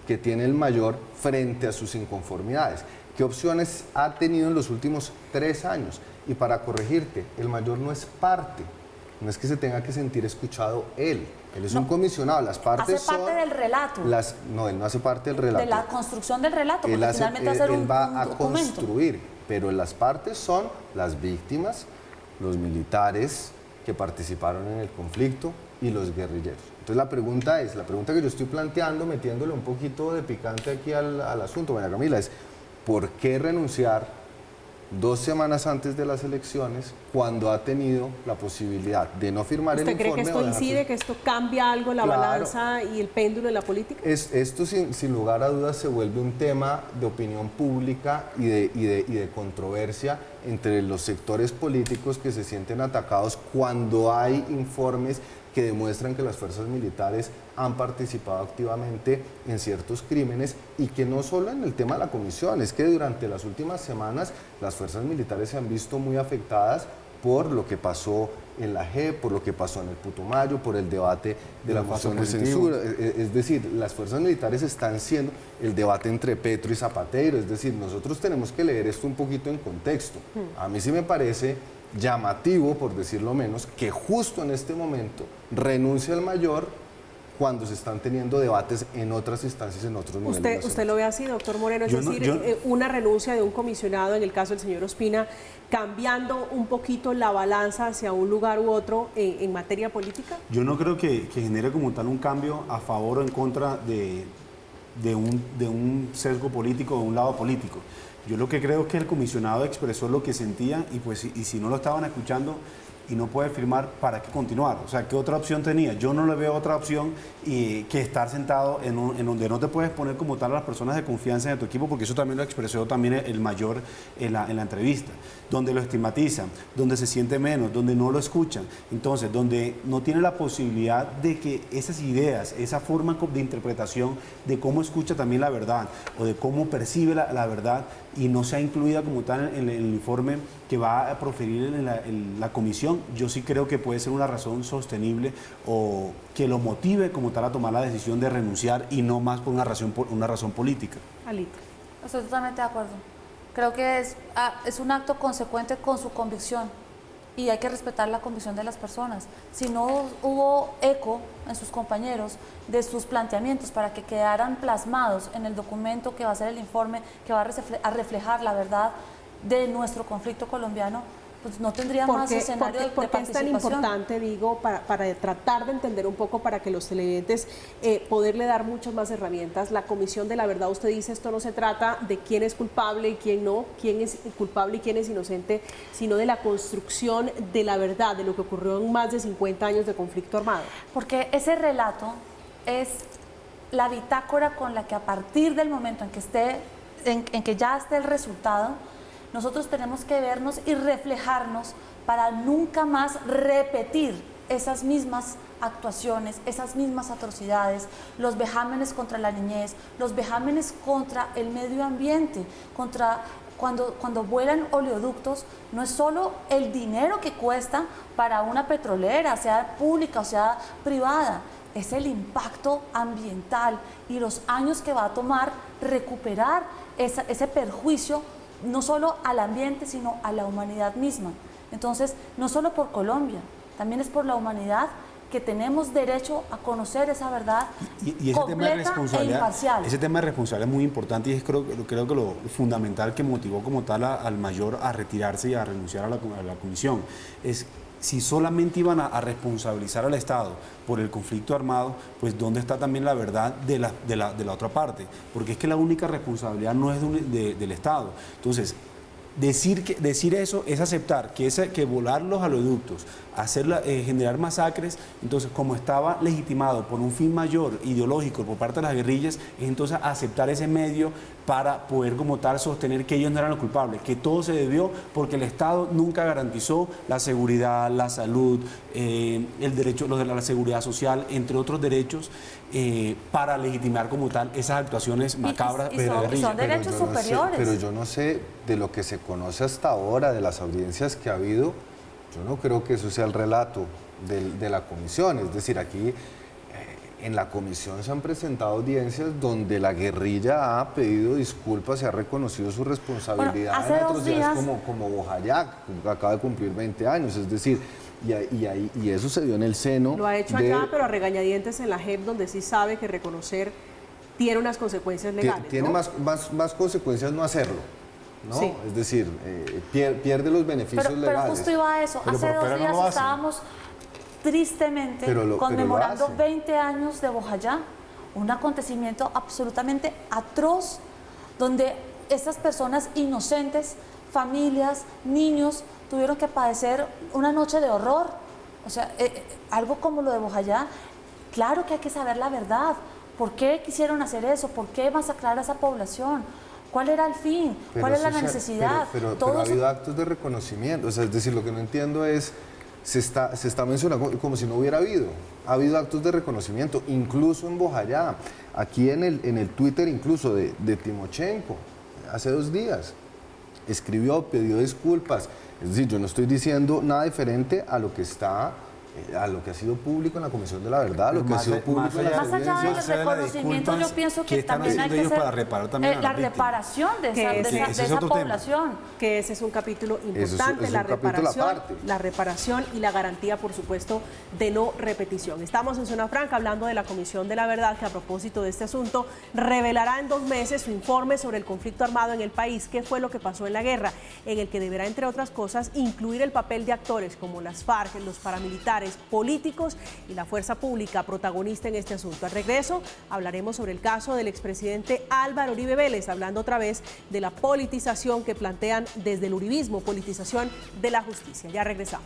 que tiene el mayor frente a sus inconformidades. ¿Qué opciones ha tenido en los últimos 3 años? Y para corregirte, el mayor no es parte. No es que se tenga que sentir escuchado él. Él es un comisionado. Las partes hace parte del relato. No, él no hace parte del relato. De la construcción del relato, Él, porque finalmente va a ser él va un a documento. construir, pero las partes son las víctimas, los militares que participaron en el conflicto y los guerrilleros. Entonces la pregunta que yo estoy planteando, metiéndole un poquito de picante aquí al asunto, doña Camila, es ¿por qué renunciar 2 semanas antes de las elecciones cuando ha tenido la posibilidad de no firmar el informe? ¿Usted cree que esto incide, que esto cambia algo en la Claro. balanza y el péndulo en la política? Esto sin lugar a dudas se vuelve un tema de opinión pública y de controversia entre los sectores políticos que se sienten atacados cuando hay informes que demuestran que las fuerzas militares han participado activamente en ciertos crímenes y que no solo en el tema de la comisión, es que durante las últimas semanas las fuerzas militares se han visto muy afectadas por lo que pasó en la JEP, por lo que pasó en el Putumayo, por el debate de la moción de censura. Es decir, las fuerzas militares están siendo el debate entre Petro y Zapatero, es decir, nosotros tenemos que leer esto un poquito en contexto. A mí sí me parece llamativo, por decirlo menos, que justo en este momento renuncie el mayor cuando se están teniendo debates en otras instancias, en otros niveles. ¿Usted lo ve así, doctor Moreno? Es decir, una renuncia de un comisionado, en el caso del señor Ospina, cambiando un poquito la balanza hacia un lugar u otro en materia política. Yo no creo que genere como tal un cambio a favor o en contra de un sesgo político o de un lado político. Yo lo que creo es que el comisionado expresó lo que sentía y si no lo estaban escuchando y no puede firmar, ¿para qué continuar? O sea, ¿qué otra opción tenía? Yo no le veo otra opción que estar sentado en donde no te puedes poner como tal a las personas de confianza en tu equipo, porque eso también lo expresó también el mayor en la entrevista, donde lo estigmatizan, donde se siente menos, donde no lo escuchan. Entonces, donde no tiene la posibilidad de que esas ideas, esa forma de interpretación de cómo escucha también la verdad o de cómo percibe la verdad y no sea incluida como tal en el informe que va a proferir en la comisión, yo sí creo que puede ser una razón sostenible o que lo motive como tal a tomar la decisión de renunciar y no más por una razón política. Alita. Estoy totalmente de acuerdo. Creo que es un acto consecuente con su convicción y hay que respetar la convicción de las personas. Si no hubo eco en sus compañeros de sus planteamientos para que quedaran plasmados en el documento que va a ser el informe, que va a reflejar la verdad de nuestro conflicto colombiano, pues no tendría más escenario de ¿Por qué es tan importante, digo, para tratar de entender un poco, para que los televidentes poderle dar muchas más herramientas? La Comisión de la Verdad, usted dice, esto no se trata de quién es culpable y quién no, quién es culpable y quién es inocente, sino de la construcción de la verdad, de lo que ocurrió en más de 50 años de conflicto armado. Porque ese relato es la bitácora con la que a partir del momento en que ya esté el resultado, nosotros tenemos que vernos y reflejarnos para nunca más repetir esas mismas actuaciones, esas mismas atrocidades, los vejámenes contra la niñez, los vejámenes contra el medio ambiente, cuando vuelan oleoductos, no es solo el dinero que cuesta para una petrolera, sea pública o sea privada, es el impacto ambiental y los años que va a tomar recuperar ese perjuicio no solo al ambiente, sino a la humanidad misma. Entonces, no solo por Colombia, también es por la humanidad que tenemos derecho a conocer esa verdad y ese completa tema de responsabilidad, e imparcial. Ese tema de responsabilidad es muy importante y es creo que lo fundamental que motivó como tal al mayor a retirarse y a renunciar a la comisión. Es si solamente iban a responsabilizar al Estado por el conflicto armado, pues ¿dónde está también la verdad de la otra parte? Porque es que la única responsabilidad no es del Estado. Entonces, Decir eso es aceptar que volar los oleoductos, generar masacres, entonces como estaba legitimado por un fin mayor ideológico por parte de las guerrillas, es entonces aceptar ese medio para poder como tal sostener que ellos no eran los culpables, que todo se debió porque el Estado nunca garantizó la seguridad, la salud, el derecho, los de la seguridad social, entre otros derechos, para legitimar como tal esas actuaciones macabras de la guerrilla. Son derechos superiores. Pero yo no sé, de lo que se conoce hasta ahora, de las audiencias que ha habido, yo no creo que eso sea el relato de la comisión. Es decir, aquí en la comisión se han presentado audiencias donde la guerrilla ha pedido disculpas y ha reconocido su responsabilidad en atrocidades como Bojayac, que acaba de cumplir 20 años. Es decir, y eso se dio en el seno. Lo ha hecho allá, pero a regañadientes en la JEP, donde sí sabe que reconocer tiene unas consecuencias legales. Tiene ¿no? más consecuencias no hacerlo, ¿no? Sí. Es decir, pierde los beneficios legales. Pero justo iba a eso. Hace 2 días estábamos tristemente conmemorando 20 años de Bojayá, un acontecimiento absolutamente atroz, donde estas personas inocentes, familias, niños, tuvieron que padecer una noche de horror. O sea, algo como lo de Bojayá, claro que hay que saber la verdad. ¿Por qué quisieron hacer eso? ¿Por qué masacrar a esa población? ¿Cuál era el fin? ¿Cuál es la necesidad? Pero ha habido actos de reconocimiento. O sea, es decir, lo que no entiendo es, se está mencionando como si no hubiera habido. Ha habido actos de reconocimiento, incluso en Bojayá. Aquí en el Twitter incluso de Timochenko, hace 2 días, escribió, pidió disculpas. Es decir, yo no estoy diciendo nada diferente a lo que ha sido público en la Comisión de la Verdad, lo que ha sido público en las más allá del reconocimiento, yo pienso que también hay que hacer para reparar también la reparación de esa población. Que ese es un capítulo importante, la reparación y la garantía, por supuesto, de no repetición. Estamos en Zona Franca hablando de la Comisión de la Verdad, que a propósito de este asunto revelará en 2 meses su informe sobre el conflicto armado en el país, qué fue lo que pasó en la guerra, en el que deberá, entre otras cosas, incluir el papel de actores como las FARC, los paramilitares, políticos y la fuerza pública protagonista en este asunto. Al regreso hablaremos sobre el caso del expresidente Álvaro Uribe Vélez, hablando otra vez de la politización que plantean desde el uribismo, politización de la justicia. Ya regresamos.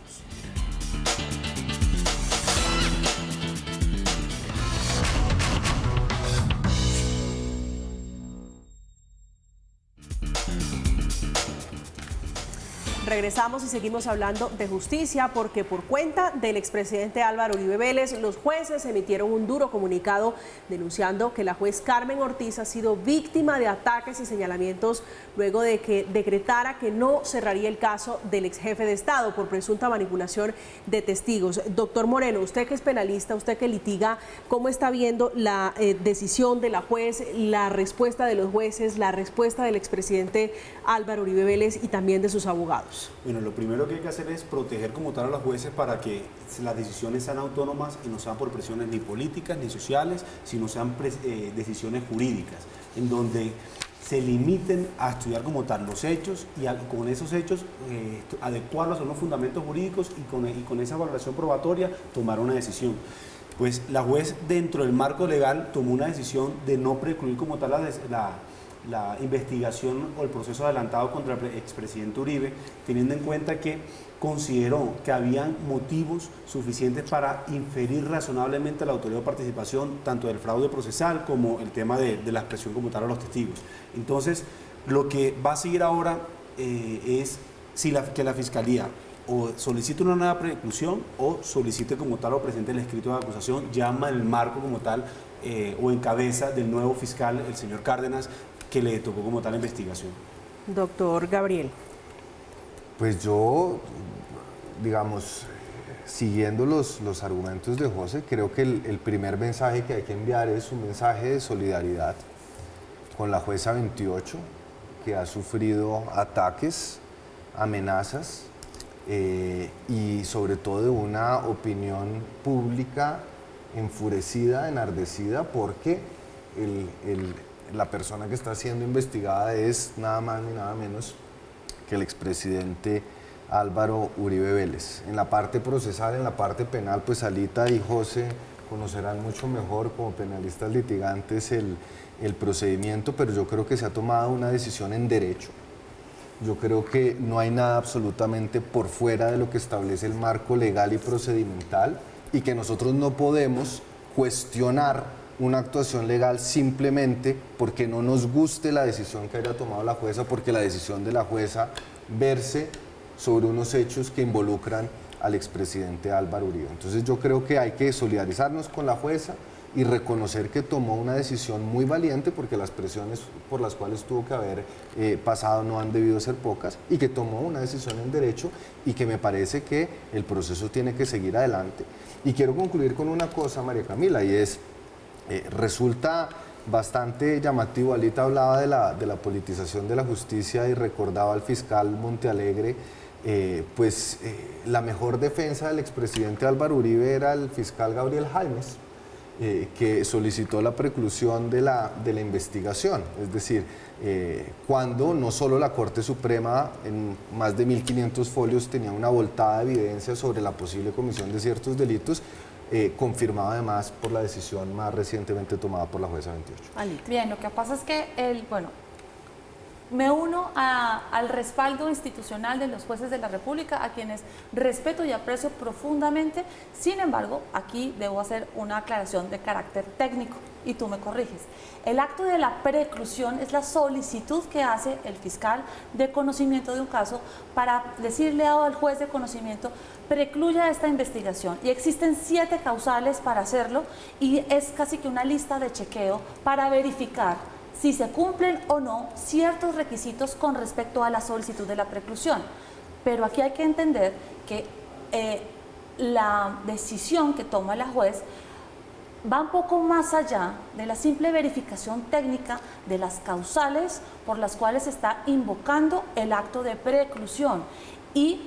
Regresamos y seguimos hablando de justicia porque por cuenta del expresidente Álvaro Uribe Vélez, los jueces emitieron un duro comunicado denunciando que la juez Carmen Ortiz ha sido víctima de ataques y señalamientos luego de que decretara que no cerraría el caso del ex jefe de Estado por presunta manipulación de testigos. Doctor Moreno, usted que es penalista, usted que litiga, ¿cómo está viendo la decisión de la juez, la respuesta de los jueces, la respuesta del expresidente Álvaro Uribe Vélez y también de sus abogados? Bueno, lo primero que hay que hacer es proteger como tal a los jueces para que las decisiones sean autónomas y no sean por presiones ni políticas ni sociales, sino sean decisiones jurídicas, en donde se limiten a estudiar como tal los hechos y con esos hechos adecuarlos a unos fundamentos jurídicos y con esa valoración probatoria tomar una decisión. Pues la juez, dentro del marco legal, tomó una decisión de no precluir como tal la investigación o el proceso adelantado contra el expresidente Uribe, teniendo en cuenta que consideró que habían motivos suficientes para inferir razonablemente la autoridad de participación tanto del fraude procesal como el tema de la expresión como tal a los testigos. Entonces, lo que va a seguir ahora es que la Fiscalía o solicite una nueva preclusión o solicite como tal o presente el escrito de acusación, llama el marco como tal o en cabeza del nuevo fiscal, el señor Cárdenas, que le tocó como tal la investigación. Doctor Gabriel. Pues yo, digamos, siguiendo los argumentos de José, creo que el primer mensaje que hay que enviar es un mensaje de solidaridad con la jueza 28, que ha sufrido ataques, amenazas y sobre todo de una opinión pública enfurecida, enardecida, porque la persona que está siendo investigada es nada más ni nada menos que el expresidente Álvaro Uribe Vélez. En la parte procesal, en la parte penal, pues Alita y José conocerán mucho mejor como penalistas litigantes el procedimiento, pero yo creo que se ha tomado una decisión en derecho Yo creo que no hay nada absolutamente por fuera de lo que establece el marco legal y procedimental y que nosotros no podemos cuestionar una actuación legal simplemente porque no nos guste la decisión que haya tomado la jueza, porque la decisión de la jueza verse sobre unos hechos que involucran al expresidente Álvaro Uribe. Entonces yo creo que hay que solidarizarnos con la jueza y reconocer que tomó una decisión muy valiente, porque las presiones por las cuales tuvo que haber pasado no han debido ser pocas, y que tomó una decisión en derecho y que me parece que el proceso tiene que seguir adelante. Y quiero concluir con una cosa, María Camila, y es, resulta bastante llamativo, Alita hablaba de la politización de la justicia y recordaba al fiscal Montealegre. La mejor defensa del expresidente Álvaro Uribe era el fiscal Gabriel Jaimes, que solicitó la preclusión de la investigación. Es decir, cuando no solo la Corte Suprema en más de 1.500 folios tenía una voltada de evidencia sobre la posible comisión de ciertos delitos, confirmado además por la decisión más recientemente tomada por la jueza 28. Bien, lo que pasa es que me uno al respaldo institucional de los jueces de la República, a quienes respeto y aprecio profundamente. Sin embargo, aquí debo hacer una aclaración de carácter técnico y tú me corriges. El acto de la preclusión es la solicitud que hace el fiscal de conocimiento de un caso para decirle al juez de conocimiento: precluya esta investigación. Y existen 7 causales para hacerlo y es casi que una lista de chequeo para verificar si se cumplen o no ciertos requisitos con respecto a la solicitud de la preclusión. Pero aquí hay que entender que la decisión que toma la juez va un poco más allá de la simple verificación técnica de las causales por las cuales se está invocando el acto de preclusión, y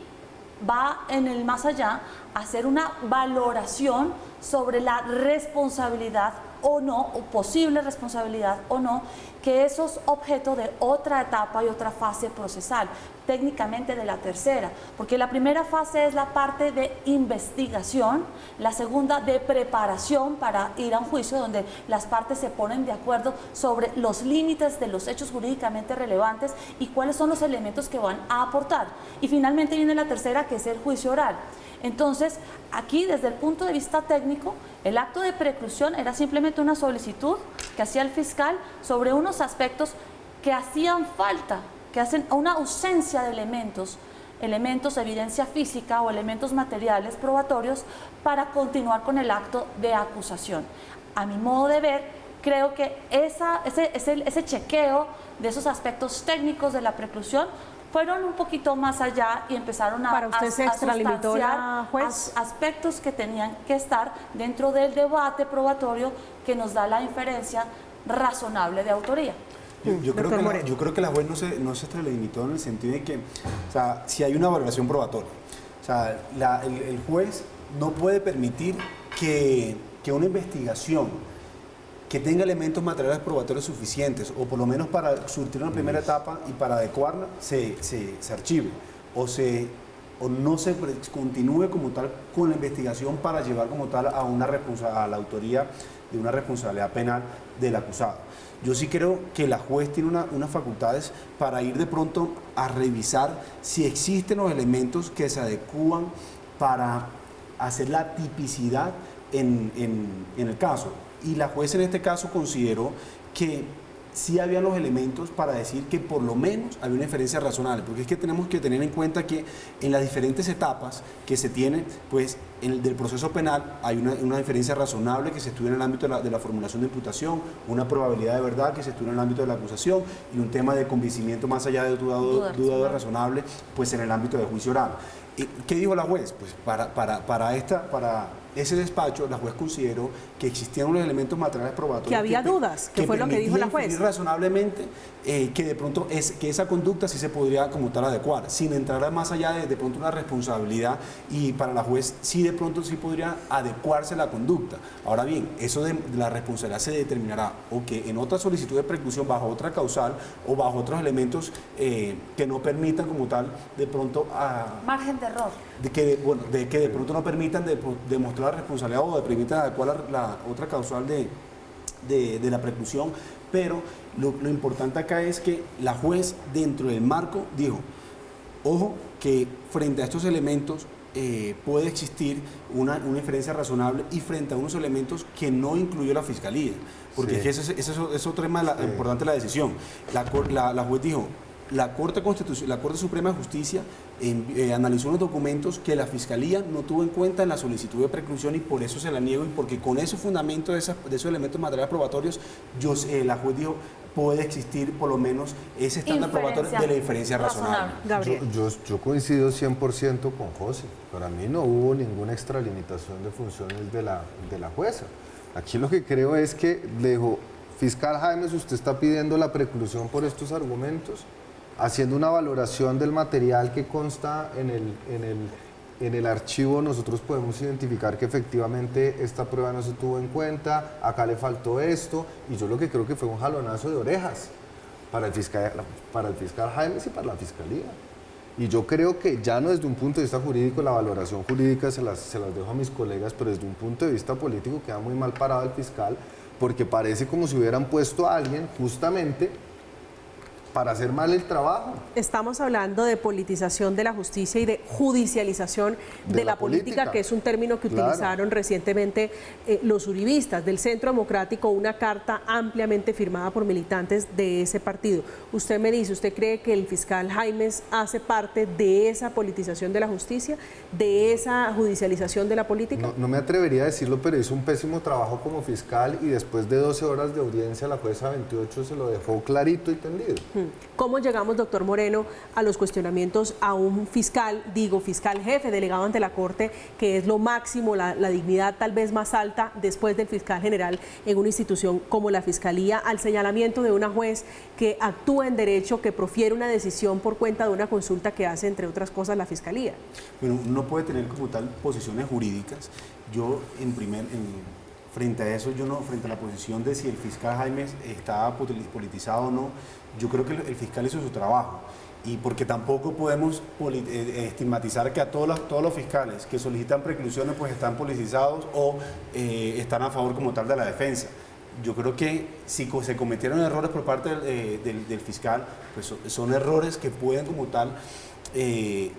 va en el más allá a hacer una valoración sobre la responsabilidad o no, o posible responsabilidad o no, que eso es objeto de otra etapa y otra fase procesal, técnicamente de la tercera, porque la primera fase es la parte de investigación, la segunda de preparación para ir a un juicio, donde las partes se ponen de acuerdo sobre los límites de los hechos jurídicamente relevantes y cuáles son los elementos que van a aportar, y finalmente viene la tercera, que es el juicio oral. Entonces, aquí desde el punto de vista técnico, el acto de preclusión era simplemente una solicitud que hacía el fiscal sobre unos aspectos que hacían falta, que hacen una ausencia de elementos, evidencia física o elementos materiales probatorios para continuar con el acto de acusación. A mi modo de ver, creo que ese chequeo de esos aspectos técnicos de la preclusión fueron un poquito más allá y empezaron a sustanciar aspectos que tenían que estar dentro del debate probatorio que nos da la inferencia razonable de autoría. Yo creo que la juez no se extralimitó en el sentido de que, o sea, si hay una valoración probatoria, o sea, el juez no puede permitir que una investigación que tenga elementos materiales probatorios suficientes, o por lo menos para surtir una primera etapa y para adecuarla, se archive o no se continúe como tal con la investigación para llevar como tal a la autoría de una responsabilidad penal del acusado. Yo sí creo que la juez tiene unas facultades para ir de pronto a revisar si existen los elementos que se adecúan para hacer la tipicidad en el caso. Y la juez en este caso consideró que sí había los elementos para decir que por lo menos había una inferencia razonable, porque es que tenemos que tener en cuenta que en las diferentes etapas que se tiene, pues del proceso penal hay una inferencia razonable que se estudia en el ámbito de la formulación de imputación, una probabilidad de verdad que se estudia en el ámbito de la acusación y un tema de convencimiento más allá de duda razonable, pues en el ámbito de juicio oral. ¿Qué dijo la juez? Pues para ese despacho, la juez consideró que existían unos elementos materiales probatorios. Que había dudas, que fue lo que dijo la juez. Razonablemente que de pronto que esa conducta sí se podría como tal adecuar, sin entrar más allá de pronto una responsabilidad, y para la juez sí de pronto sí podría adecuarse la conducta. Ahora bien, eso de la responsabilidad se determinará o que en otra solicitud de preclusión bajo otra causal o bajo otros elementos que no permitan como tal de pronto margen de error. De que de pronto no permitan demostrar la responsabilidad o de permitan adecuar la otra causal de la preclusión, pero Lo importante acá es que la juez, dentro del marco, dijo, ojo, que frente a estos elementos puede existir una inferencia razonable y frente a unos elementos que no incluyó la Fiscalía, porque Sí. ese es otro tema importante de la decisión. La juez dijo, la Corte Suprema de Justicia analizó unos documentos que la Fiscalía no tuvo en cuenta en la solicitud de preclusión y por eso se la niego, y porque con ese fundamento de esos elementos materiales probatorios, la juez dijo, puede existir por lo menos ese estándar probatorio de la inferencia razonable. Gabriel. Yo coincido 100% con José. Para mí no hubo ninguna extralimitación de funciones de la jueza. Aquí lo que creo es que le dijo, fiscal Jaimes, usted está pidiendo la preclusión por estos argumentos, haciendo una valoración del material que consta en el archivo, nosotros podemos identificar que efectivamente esta prueba no se tuvo en cuenta, acá le faltó esto, y yo lo que creo que fue un jalonazo de orejas para el fiscal Jaimes y para la Fiscalía. Y yo creo que ya no desde un punto de vista jurídico, la valoración jurídica se las dejo a mis colegas, pero desde un punto de vista político queda muy mal parado el fiscal, porque parece como si hubieran puesto a alguien justamente para hacer mal el trabajo. Estamos hablando de politización de la justicia y de judicialización de la política, que es un término que utilizaron recientemente los uribistas del Centro Democrático, una carta ampliamente firmada por militantes de ese partido. Usted me dice, ¿usted cree que el fiscal Jaimes hace parte de esa politización de la justicia, de esa judicialización de la política? No me atrevería a decirlo, pero hizo un pésimo trabajo como fiscal y después de 12 horas de audiencia la jueza 28 se lo dejó clarito y tendido. ¿Cómo llegamos, doctor Moreno, a los cuestionamientos a un fiscal, fiscal jefe, delegado ante la Corte, que es lo máximo, la dignidad tal vez más alta después del fiscal general en una institución como la Fiscalía, al señalamiento de una juez que actúa en derecho, que profiere una decisión por cuenta de una consulta que hace, entre otras cosas, la Fiscalía? Bueno, no puede tener como tal posiciones jurídicas. Yo, frente a eso, frente a la posición de si el fiscal Jaimes estaba politizado o no, yo creo que el fiscal hizo su trabajo. Y porque tampoco podemos estigmatizar que a todos los fiscales que solicitan preclusiones pues están politizados o están a favor como tal de la defensa. Yo creo que si se cometieron errores por parte del fiscal, pues son errores que pueden como tal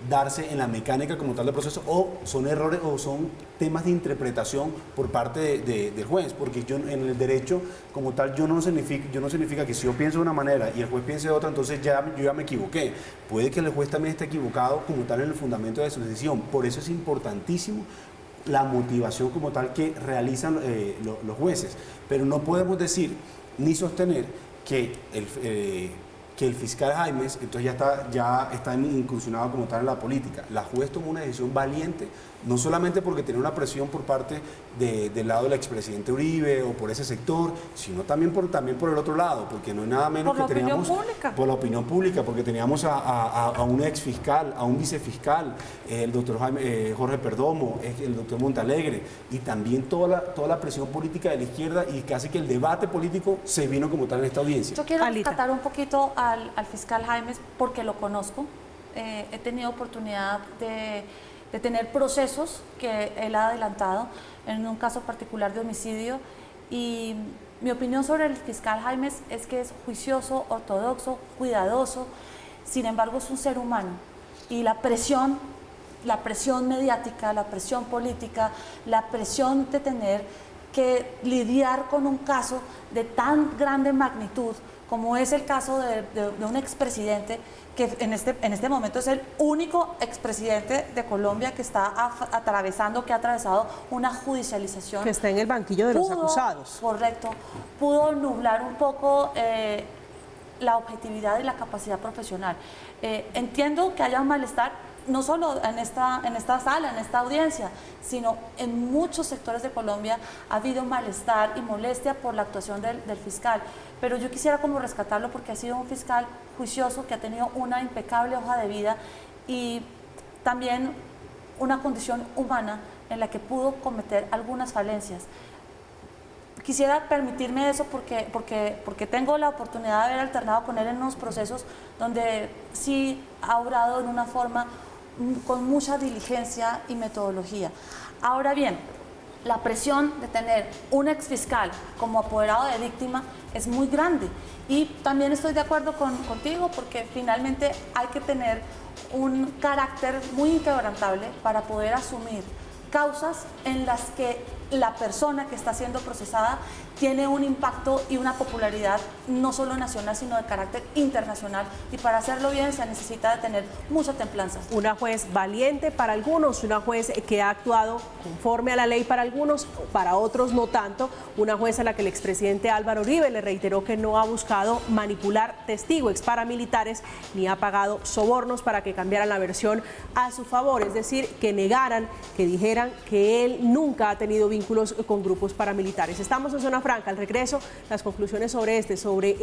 darse en la mecánica como tal del proceso, o son errores o son temas de interpretación por parte del juez, porque en el derecho como tal no significa que si yo pienso de una manera y el juez piense de otra, entonces yo ya me equivoqué. Puede que el juez también esté equivocado como tal en el fundamento de su decisión. Por eso es importantísimo la motivación como tal que realizan los jueces, pero no podemos decir ni sostener que el fiscal Jaimes entonces ya está incursionado como tal en la política. La juez tomó una decisión valiente, no solamente porque tenía una presión por parte del lado del expresidente Uribe o por ese sector, sino también por el otro lado, porque no es nada menos que teníamos por la opinión pública, porque teníamos a un exfiscal, a un vicefiscal, el doctor Jorge Perdomo, el doctor Montalegre, y también toda la presión política de la izquierda, y casi que el debate político se vino como tal en esta audiencia. Yo quiero rescatar un poquito al fiscal Jaimes porque lo conozco. He tenido oportunidad de tener procesos que él ha adelantado en un caso particular de homicidio, y mi opinión sobre el fiscal Jaimes es que es juicioso, ortodoxo, cuidadoso. Sin embargo, es un ser humano, y la presión mediática, la presión política, la presión de tener que lidiar con un caso de tan grande magnitud como es el caso de un expresidente que en este momento es el único expresidente de Colombia que está que ha atravesado una judicialización. Que está en el banquillo de los acusados. Correcto. Pudo nublar un poco la objetividad y la capacidad profesional. Entiendo que haya un malestar, no solo en esta sala, en esta audiencia, sino en muchos sectores de Colombia ha habido malestar y molestia por la actuación del fiscal. Pero yo quisiera como rescatarlo porque ha sido un fiscal juicioso que ha tenido una impecable hoja de vida y también una condición humana en la que pudo cometer algunas falencias. Quisiera permitirme eso porque tengo la oportunidad de haber alternado con él en unos procesos donde sí ha obrado en una forma con mucha diligencia y metodología. Ahora bien, la presión de tener un exfiscal como apoderado de víctima es muy grande. Y también estoy de acuerdo contigo, porque finalmente hay que tener un carácter muy inquebrantable para poder asumir causas en las que la persona que está siendo procesada tiene un impacto y una popularidad no solo nacional, sino de carácter internacional, y para hacerlo bien se necesita de tener mucha templanza. Una juez valiente para algunos, una juez que ha actuado conforme a la ley para algunos, para otros no tanto, una juez a la que el expresidente Álvaro Uribe le reiteró que no ha buscado manipular testigos, ex paramilitares, ni ha pagado sobornos para que cambiaran la versión a su favor, es decir, que negaran, que dijeran que él nunca ha tenido vínculos con grupos paramilitares. Estamos en Zona Franca. Al regreso, las conclusiones sobre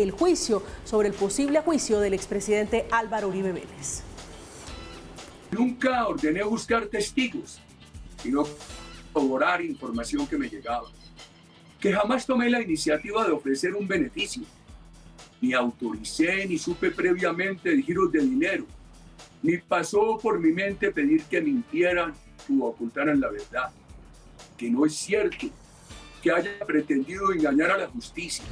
el juicio, sobre el posible juicio del expresidente Álvaro Uribe Vélez. Nunca ordené buscar testigos, sino corroborar información que me llegaba. Que jamás tomé la iniciativa de ofrecer un beneficio. Ni autoricé, ni supe previamente de giros de dinero. Ni pasó por mi mente pedir que mintieran u ocultaran la verdad. Que no es cierto que haya pretendido engañar a la justicia.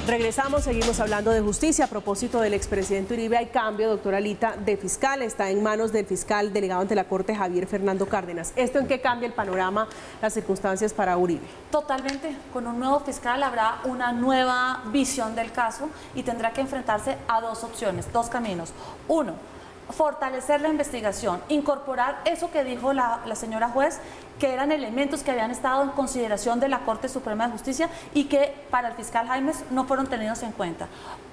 Regresamos, seguimos hablando de justicia. A propósito del expresidente Uribe, hay cambio, doctora Lita, de fiscal. Está en manos del fiscal delegado ante la Corte, Javier Fernando Cárdenas. ¿Esto en qué cambia el panorama, las circunstancias para Uribe? Totalmente. Con un nuevo fiscal habrá una nueva visión del caso y tendrá que enfrentarse a dos opciones, dos caminos. Uno, fortalecer la investigación, incorporar eso que dijo la señora juez, que eran elementos que habían estado en consideración de la Corte Suprema de Justicia y que para el fiscal Jaimes no fueron tenidos en cuenta.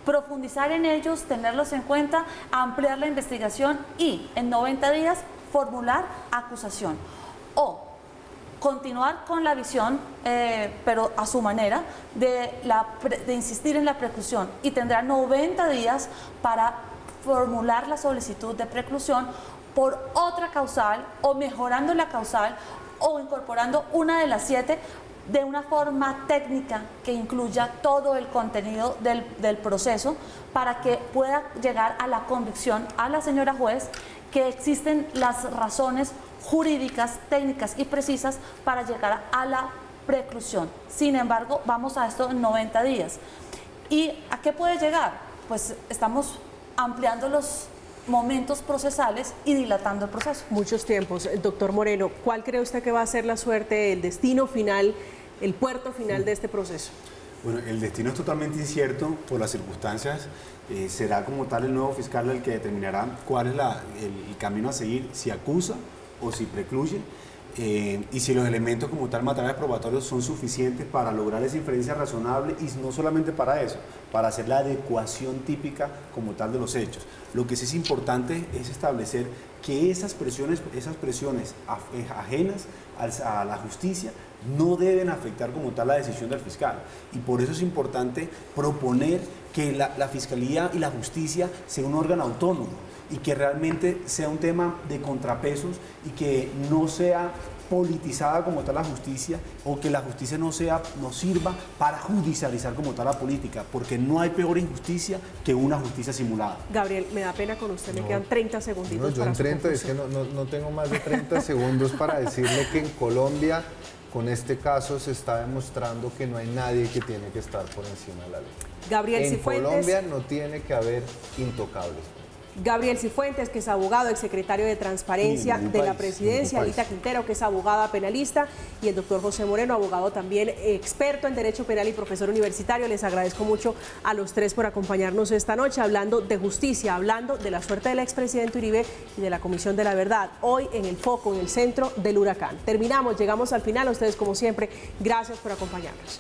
Profundizar en ellos, tenerlos en cuenta, ampliar la investigación y en 90 días formular acusación. O continuar con la visión, pero a su manera, de insistir en la preclusión, y tendrá 90 días para formular la solicitud de preclusión por otra causal, o mejorando la causal, o incorporando una de las 7 de una forma técnica que incluya todo el contenido del proceso, para que pueda llegar a la convicción a la señora juez que existen las razones jurídicas, técnicas y precisas para llegar a la preclusión. Sin embargo, vamos a esto en 90 días. ¿Y a qué puede llegar? Pues estamos ampliando los momentos procesales y dilatando el proceso. Muchos tiempos. Doctor Moreno, ¿cuál cree usted que va a ser la suerte, el destino final, el puerto final de este proceso? Bueno, el destino es totalmente incierto por las circunstancias. Será como tal el nuevo fiscal el que determinará cuál es el camino a seguir, si acusa o si precluye, y si los elementos como tal materiales probatorios son suficientes para lograr esa inferencia razonable, y no solamente para eso, para hacer la adecuación típica como tal de los hechos. Lo que sí es importante es establecer que esas presiones ajenas a la justicia no deben afectar como tal la decisión del fiscal, y por eso es importante proponer que la Fiscalía y la Justicia sea un órgano autónomo y que realmente sea un tema de contrapesos y que no sea politizada como tal la justicia, o que la justicia no sirva para judicializar como tal la política, porque no hay peor injusticia que una justicia simulada. Gabriel, me da pena con usted, me quedan 30 segunditos. No, yo en 30, es que no tengo más de 30 segundos para decirle que en Colombia, con este caso, se está demostrando que no hay nadie que tiene que estar por encima de la ley. Gabriel en Cifuentes. Colombia no tiene que haber intocables. Gabriel Cifuentes, que es abogado, exsecretario de Transparencia de la Presidencia, Alita Quintero, que es abogada penalista, y el doctor José Moreno, abogado también experto en Derecho Penal y profesor universitario. Les agradezco mucho a los tres por acompañarnos esta noche, hablando de justicia, hablando de la suerte del expresidente Uribe y de la Comisión de la Verdad, hoy en el foco, en el centro del huracán. Terminamos, llegamos al final. A ustedes, como siempre, gracias por acompañarnos.